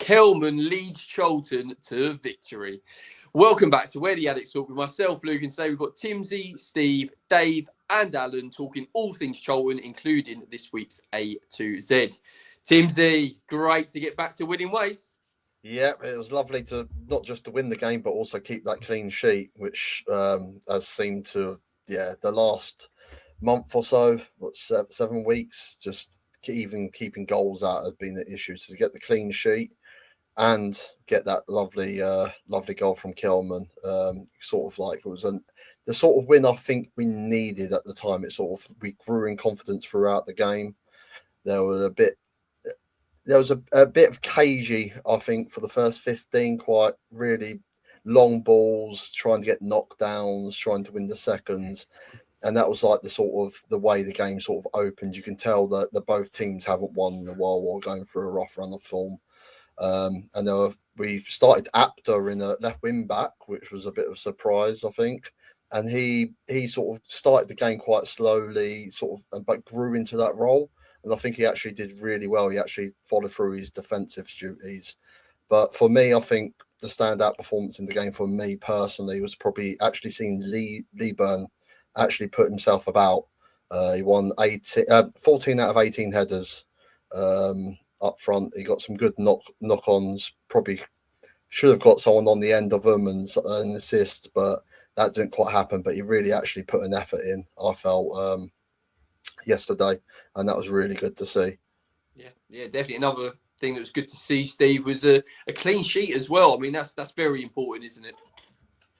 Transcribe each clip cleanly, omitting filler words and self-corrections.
Kelman leads Charlton to victory. Welcome back to Where the Addicks Walk with myself, Luke, and today we've got Timmsy, Steve, Dave and Alan talking all things Charlton, including this week's A to Z. Timmsy, great to get back to winning ways. Yeah, it was lovely to not just to win the game, but also keep that clean sheet, which has seemed to, the last month or so, 7 weeks, just even keeping goals out has been the issue. So to get the clean sheet and get that lovely goal from Kelman, sort of like it was the sort of win I think we needed at the time. We grew in confidence throughout the game. There was a bit of cagey, I think, for the first 15, quite really long balls, trying to get knockdowns, trying to win the seconds. And that was like the way the game sort of opened. You can tell that both teams haven't won in a while while going through a rough run of form. We started Apter in a left wing back, which was a bit of a surprise, I think. And he sort of started the game quite slowly, but grew into that role. And I think he actually did really well. He actually followed through his defensive duties. But for me, I think the standout performance in the game for me personally was probably actually seeing Leeburn actually put himself about. He won 14 out of 18 headers up front. He got some good knock-ons. Probably should have got someone on the end of them and an assist, but that didn't quite happen. But he really actually put an effort in, I felt, yesterday, and that was really good to see. Yeah, definitely. Another thing that was good to see, Steve, was a clean sheet as well. I mean, that's very important, isn't it?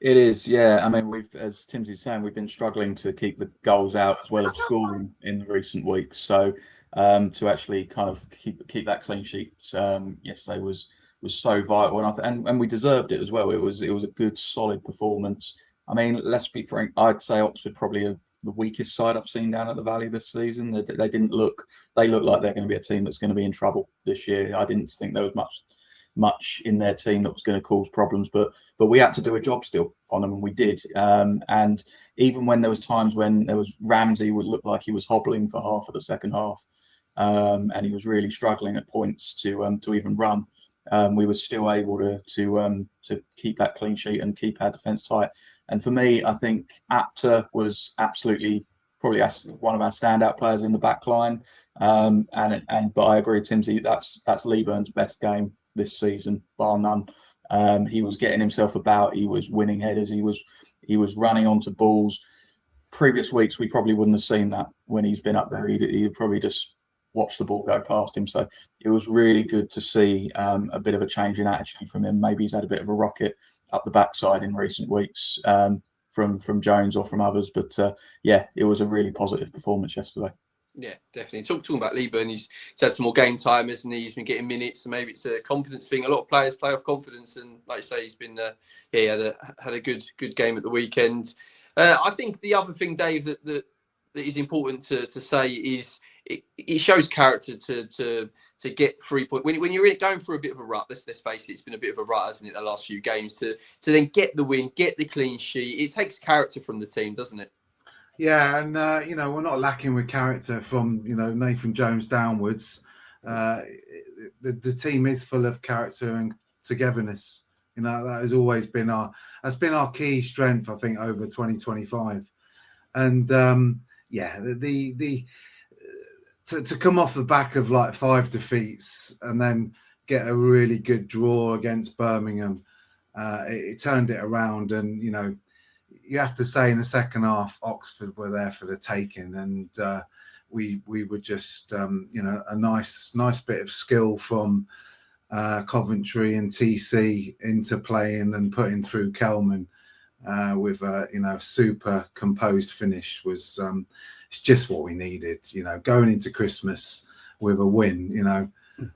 It is, yeah. I mean, as Timsy's saying, we've been struggling to keep the goals out as well as scoring in the recent weeks. So to actually kind of keep that clean sheet yesterday was so vital, and we deserved it as well. It was a good, solid performance. I mean, let's be frank. I'd say Oxford probably the weakest side I've seen down at the Valley this season. They look like they're going to be a team that's going to be in trouble this year. I didn't think there was much in their team that was going to cause problems, but we had to do a job still on them, and we did. And even when there was times when there was Ramsey would look like he was hobbling for half of the second half, and he was really struggling at points to even run. We were still able to keep that clean sheet and keep our defence tight. And for me, I think Apter was absolutely probably one of our standout players in the back line. But I agree, Timmsy, that's Leeburn's best game this season, bar none. He was getting himself about. He was winning headers. He was running onto balls. Previous weeks, we probably wouldn't have seen that when he's been up there. He'd probably just watch the ball go past him. So it was really good to see a bit of a change in attitude from him. Maybe he's had a bit of a rocket up the backside in recent weeks from Jones or from others. But it was a really positive performance yesterday. Yeah, definitely. Talking about Leeburn, he's had some more game time, hasn't he? He's been getting minutes, and maybe it's a confidence thing. A lot of players play off confidence, and like you say, he's been he had a good game at the weekend. I think the other thing, Dave, that is important to say is it shows character to get 3 points when you're going through a bit of a rut. Let's face it, it's been a bit of a rut, hasn't it, the last few games? To then get the win, get the clean sheet. It takes character from the team, doesn't it? Yeah, and we're not lacking with character from Nathan Jones downwards. The team is full of character and togetherness. That has always been our key strength, I think, over 2025. And to come off the back of like 5 defeats and then get a really good draw against Birmingham, it turned it around. And you have to say in the second half, Oxford were there for the taking, and we were just a nice bit of skill from Coventry and TC into playing and putting through Kelman with a super composed finish was it's just what we needed. Going into Christmas with a win.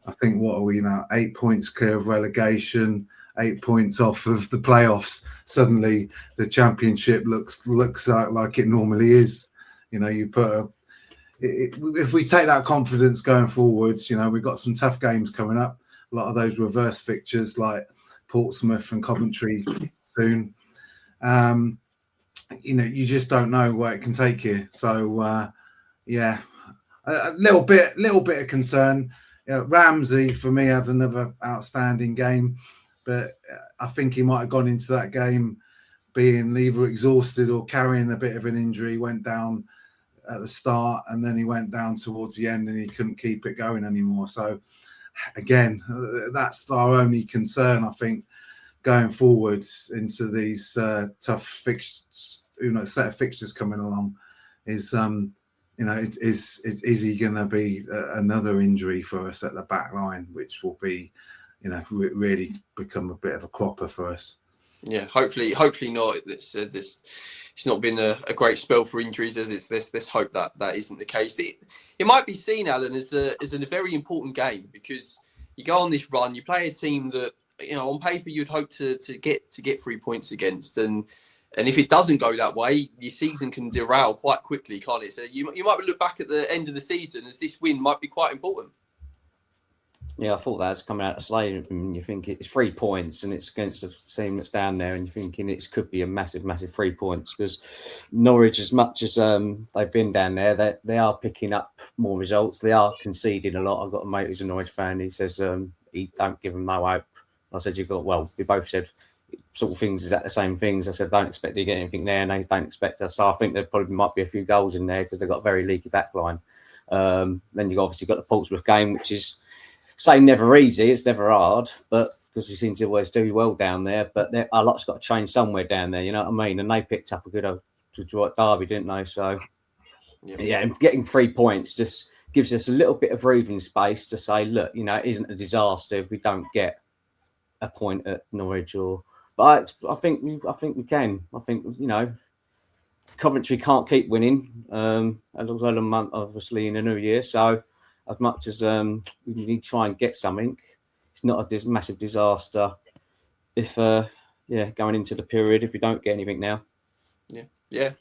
I think what are we now? 8 points clear of relegation. 8 points off of the playoffs. Suddenly, the championship looks like it normally is. You put if we take that confidence going forwards, we've got some tough games coming up. A lot of those reverse fixtures like Portsmouth and Coventry soon. You just don't know where it can take you. So, a little bit of concern Ramsey for me had another outstanding game, but I think he might have gone into that game being either exhausted or carrying a bit of an injury. Went down at the start and then he went down towards the end and he couldn't keep it going anymore. So again, that's our only concern, I think, going forwards into these tough fixtures, set of fixtures coming along, is is he going to be another injury for us at the back line, which will be, really become a bit of a cropper for us. Yeah, hopefully not. It's not been a great spell for injuries, as it's let's hope that isn't the case. It might be seen, Alan, as a very important game, because you go on this run, you play a team that, on paper you'd hope to get 3 points against, and if it doesn't go that way, your season can derail quite quickly, can't it? So you might look back at the end of the season as this win might be quite important. Yeah, I thought that's coming out of Slade, and you think it's 3 points and it's against a team that's down there, and you're thinking it could be a massive 3 points, because Norwich, as much as they've been down there, they are picking up more results. They are conceding a lot. I've got a mate who's a Norwich fan. He says he don't give them no hope. I said, we both said sort of things, exactly the same things. I said, don't expect to get anything there, and they don't expect us. So I think there probably might be a few goals in there because they've got a very leaky back line. Then you've obviously got the Portsmouth game, which is, say, never easy. It's never hard, but because we seem to always do well down there. But a lot's got to change somewhere down there. You know what I mean? And they picked up a good draw at Derby, didn't they? So yeah, and getting 3 points just gives us a little bit of breathing space to say, look, it isn't a disaster if we don't get a point at Norwich. But I think we can. I think Coventry can't keep winning. A month, obviously, in the new year. So as much as we need to try and get something, it's not a massive disaster if going into the period if we don't get anything now. Yeah,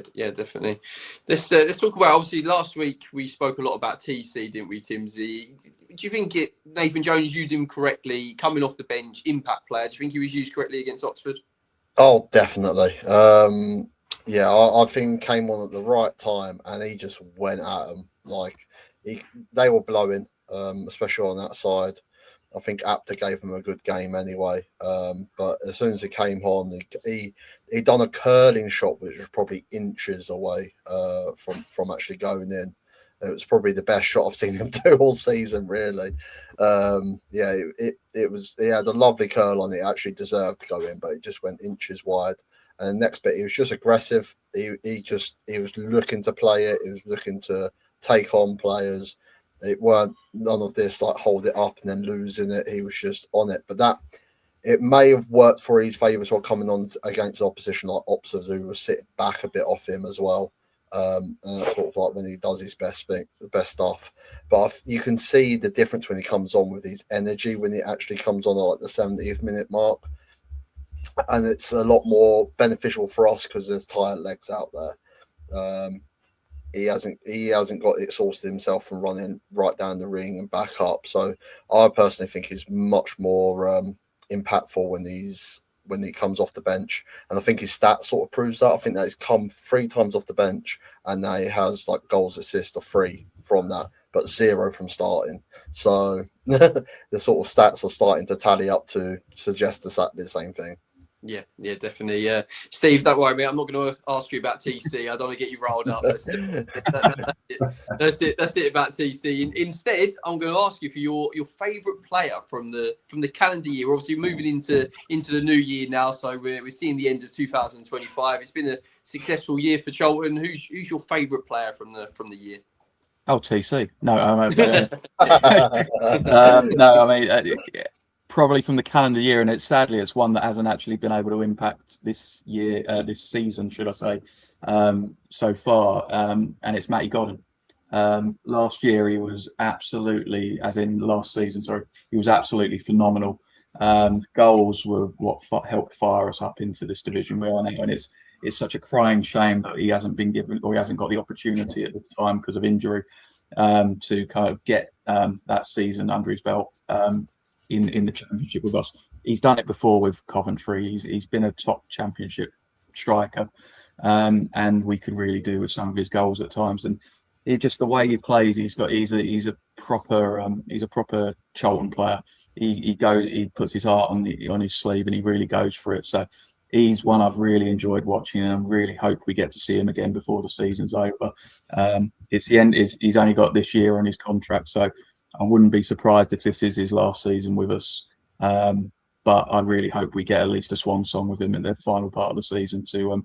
definitely. Let's talk about, obviously, last week we spoke a lot about TC, didn't we, Timmsy? Do you think Nathan Jones used him correctly, coming off the bench, impact player? Do you think he was used correctly against Oxford? Oh, definitely. I think he came on at the right time and he just went at them. They were blowing, especially on that side. I think Apter gave him a good game anyway. But as soon as he came on, he done a curling shot, which was probably inches away from actually going in. It was probably the best shot I've seen him do all season, really. It was. He had a lovely curl on it. It actually deserved to go in, but it just went inches wide. And the next bit, he was just aggressive. He was looking to play it. He was looking to take on players. It weren't none of this hold it up and then losing it. He was just on it. But it may have worked for his favour as well, coming on against opposition like Oxford, who was sitting back a bit off him as well. And that's sort of when he does his best stuff. But you can see the difference when he comes on with his energy, when he actually comes on at the 70th minute mark. And it's a lot more beneficial for us because there's tired legs out there. He hasn't got exhausted himself from running right down the ring and back up. So I personally think he's much more impactful when he comes off the bench, and I think his stats sort of proves that. I think that he's come 3 times off the bench, and now he has goals, assists, or 3 from that, but 0 from starting. So the sort of stats are starting to tally up to suggest exactly the same thing. Yeah, definitely. Steve, don't worry, mate. I'm not going to ask you about TC. I don't want to get you riled up. That's it about TC. Instead, I'm going to ask you for your favourite player from the calendar year. We're obviously moving into the new year now, so we're seeing the end of 2025. It's been a successful year for Charlton. Who's your favourite player from the year? Oh, TC. No, probably from the calendar year, and it's one that hasn't actually been able to impact this year, this season, should I say, so far. And it's Matty Godden. Last year he was absolutely, he was absolutely phenomenal. Goals were what helped fire us up into this division we are now, and it's such a crying shame that he hasn't been given, or he hasn't got the opportunity at the time because of injury, to kind of get that season under his belt. In the championship with us. He's done it before with Coventry. He's been a top championship striker, and we could really do with some of his goals at times. And just the way he plays, he's a he's a proper Charlton player. He puts his heart on his sleeve, and he really goes for it. So he's one I've really enjoyed watching, and I really hope we get to see him again before the season's over. It's the end. He's only got this year on his contract, so I wouldn't be surprised if this is his last season with us. But I really hope we get at least a swan song with him in the final part of the season to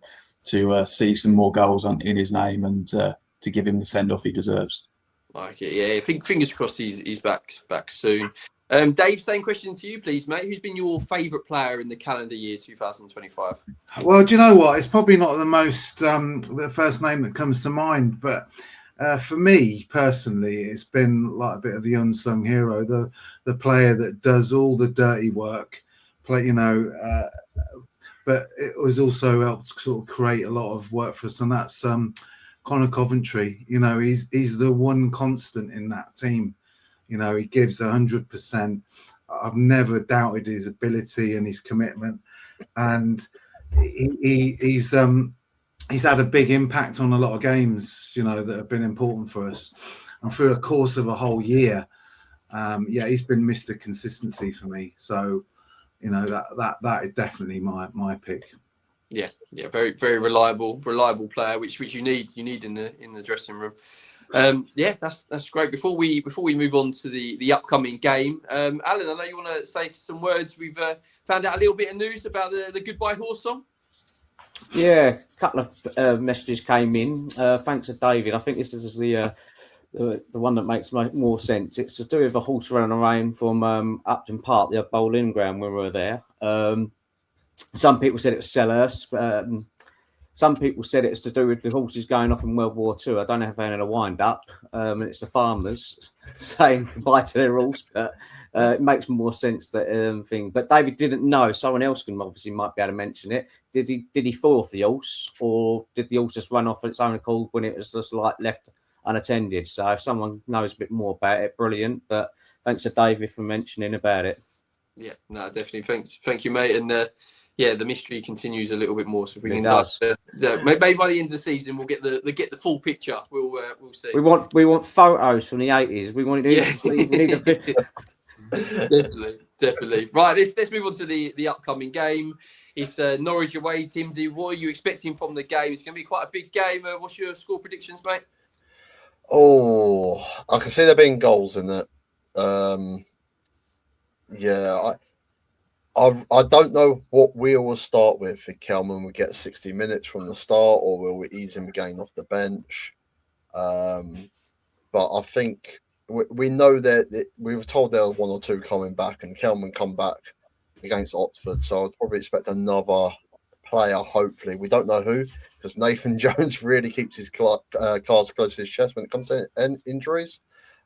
see some more goals in his name and to give him the send off he deserves. Like it, yeah. I think fingers crossed he's back soon. Dave, same question to you, please, mate. Who's been your favourite player in the calendar year 2025? Well, do you know what? It's probably not the first name that comes to mind, but for me personally, it's been like a bit of the unsung hero, the player that does all the dirty work, but it was also helped sort of create a lot of work for us, and that's Connor Coventry. He's the one constant in that team. He gives 100%. I've never doubted his ability and his commitment, and he's had a big impact on a lot of games, that have been important for us. And through the course of a whole year, he's been Mr. Consistency for me. So, that is definitely my pick. Yeah, very very reliable player, which you need in the dressing room. That's great. Before we move on to the upcoming game, Alan, I know you want to say some words. We've found out a little bit of news about the Goodbye Horse song. Yeah, a couple of messages came in. Thanks to David. I think this is the one that makes more sense. It's to do with a horse running around from Upton Park, the bowling ground, when we were there. Some people said it was Selhurst. Some people said it's to do with the horses going off in World War II. I don't know if they had a wind up. And it's the farmers saying goodbye to their horse, but it makes more sense that thing. But David didn't know. Someone else might be able to mention it. Did he fall off the horse, or did the horse just run off on its own accord when it was just like left unattended? So if someone knows a bit more about it, brilliant. But thanks to David for mentioning about it. Yeah, no, definitely. Thank you, mate. And the mystery continues a little bit more. So if we can, maybe by the end of the season, we'll get the full picture. We'll see. We want photos from the 80s. We need a video. Definitely. Right, let's move on to the upcoming game. It's Norwich away. Timmsy, what are you expecting from the game? It's going to be quite a big game. What's your score predictions, mate? Oh, I can see there being goals in it. I don't know what we will start with. If Kelman will get 60 minutes from the start, or will we ease him again off the bench? But I think we know that we were told there was one or two coming back, and Kelman come back against Oxford. So I'd probably expect another player. Hopefully, we don't know who, because Nathan Jones really keeps his cards close to his chest when it comes to injuries.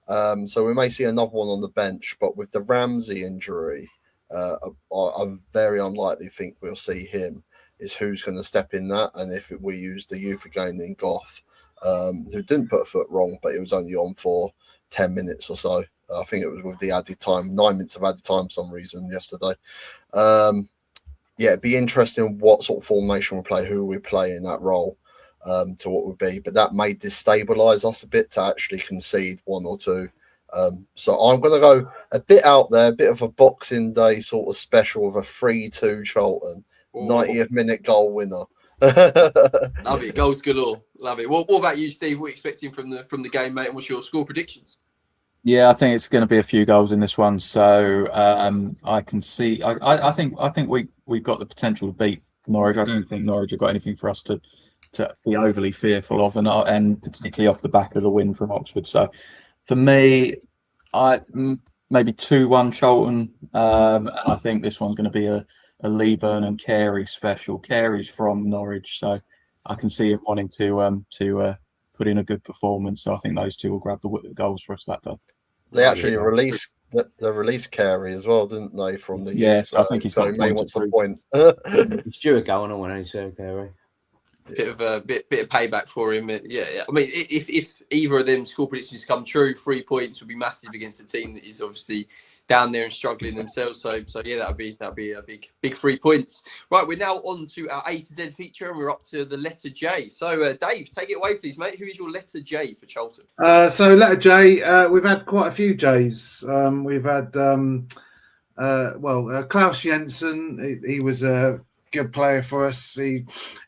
So we may see another one on the bench, but with the Ramsey injury, I'm very unlikely think we'll see him. Is who's going to step in that, and if we use the youth again in Goff, who didn't put a foot wrong, but he was only on for 10 minutes or so. I think it was with the added time, 9 minutes of added time for some reason yesterday. It'd be interesting what sort of formation we play, who we play in that role, to what would be, but that may destabilise us a bit to actually concede one or two. So I'm going to go a bit out there, a bit of a Boxing Day sort of special with a 3-2 Charlton, 90th minute goal winner. Love it, goals galore. Love it. What about you, Steve? What are you expecting from the game, mate? And what's your score predictions? Yeah, I think it's going to be a few goals in this one. So I can see. I think we've got the potential to beat Norwich. I don't think Norwich have got anything for us to be overly fearful of, and particularly off the back of the win from Oxford. So for me, maybe 2-1 Charlton. And I think this one's going to be a Leeburn and Carey special. Carey's from Norwich, so I can see him wanting to put in a good performance. So I think those two will grab the goals for us that day. They actually released Carey as well, didn't they? From the yes, I think he's got he may want some point. He's due a goal, and I want to say Carey. Bit of payback for him. Yeah. I mean, if either of them score predictions come true, 3 points would be massive against a team that is obviously down there and struggling themselves. So yeah, that'd be a big 3 points. Right, we're now on to our A to Z feature, and we're up to the letter J. So Dave, take it away, please, mate. Who is your letter J for Charlton? So letter J, we've had quite a few J's. We've had Klaus Jensen. He was a good player for us. He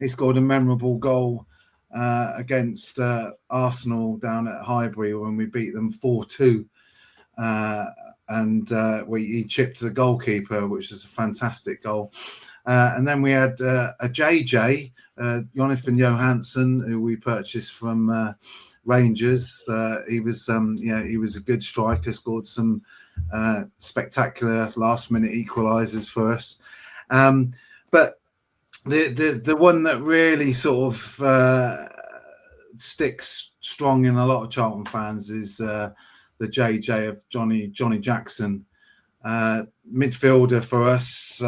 scored a memorable goal against Arsenal down at Highbury when we beat them 4-2. He chipped the goalkeeper, which was a fantastic goal. And then we had a JJ, Jonathan Johansson, who we purchased from Rangers. He was a good striker, scored some spectacular last-minute equalisers for us. But the one that really sort of sticks strong in a lot of Charlton fans is the JJ of Johnny Jackson, midfielder for us.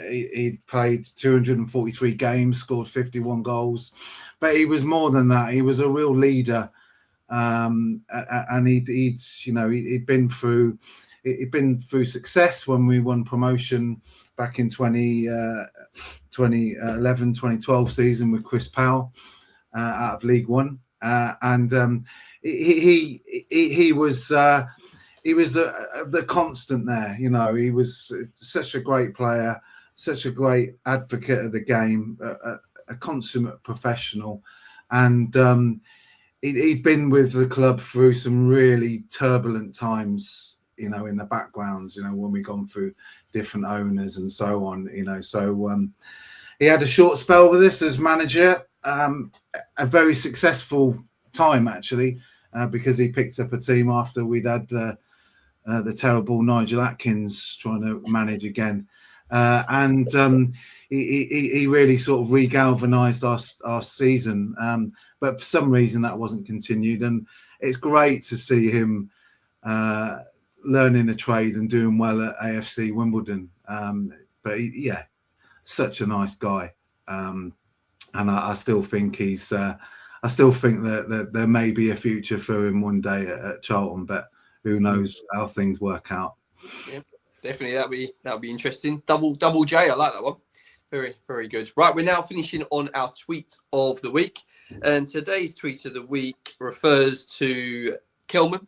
He played 243 games, scored 51 goals, but he was more than that. He was a real leader, and he'd been through success when we won promotion back in 2011-2012 season with Chris Powell out of League One, he was the constant there. He was such a great player, such a great advocate of the game, a consummate professional, and he'd been with the club through some really turbulent times, in the backgrounds, when we've gone through different owners and so on, So he had a short spell with us as manager, a very successful time actually, because he picked up a team after we'd had the terrible Nigel Atkins trying to manage again, he really sort of re-galvanised our season, but for some reason that wasn't continued, and it's great to see him learning the trade and doing well at AFC Wimbledon. But such a nice guy, and I still think I still think that there may be a future for him one day at Charlton, but who knows how things work out. Yeah, definitely. That'll be interesting. Double J. I like that one. Very, very good. Right, we're now finishing on our tweet of the week, and today's tweet of the week refers to Kelman,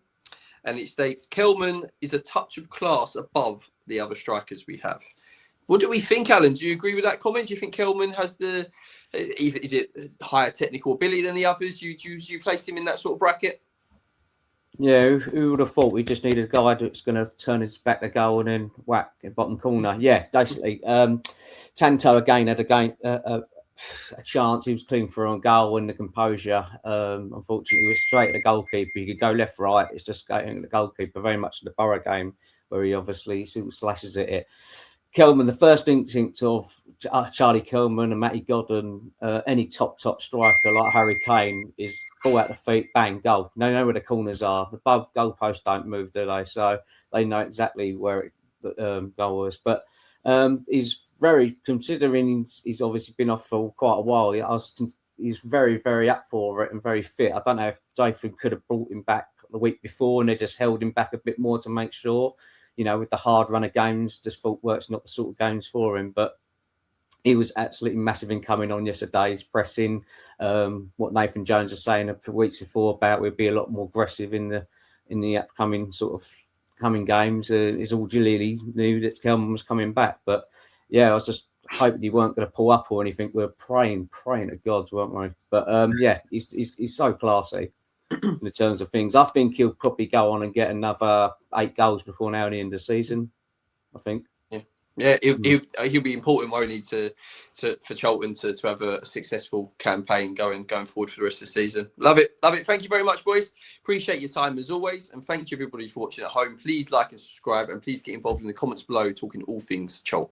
and it states Kelman is a touch of class above the other strikers we have. What do we think, Alan? Do you agree with that comment? Do you think Kelman has is it higher technical ability than the others? Do you place him in that sort of bracket? Yeah, who would have thought we just needed a guy that's going to turn his back to goal and then whack in bottom corner? Yeah, basically. Tanto again had a chance. He was clean for on goal and the composure. Unfortunately, he was straight at the goalkeeper. He could go left, right. It's just going at the goalkeeper, very much in the Borough game where he obviously slashes at it. Kelman, the first instinct of Charlie Kelman and Matty Godden, any top striker like Harry Kane, is ball out the feet, bang, goal. They know where the corners are. The goalposts don't move, do they? So they know exactly where the goal was. But he's very, considering he's obviously been off for quite a while, he's very, very up for it and very fit. I don't know if Dathan could have brought him back the week before and they just held him back a bit more to make sure. With the hard run of games, just footwork's not the sort of games for him. But he was absolutely massive in coming on yesterday. He's pressing. What Nathan Jones was saying a few weeks before about we'd be a lot more aggressive in the upcoming sort of coming games. It's all Gilly knew that Kelman was coming back. But yeah, I was just hoping he weren't going to pull up or anything. We were praying to gods, weren't we? But he's so classy. In terms of things, I think he'll probably go on and get another 8 goals before now the end of the season. I think. Yeah, he'll be important, won't he, for Charlton to have a successful campaign going forward for the rest of the season. Love it. Thank you very much, boys. Appreciate your time as always, and thank you everybody for watching at home. Please like and subscribe, and please get involved in the comments below, talking all things Charlton.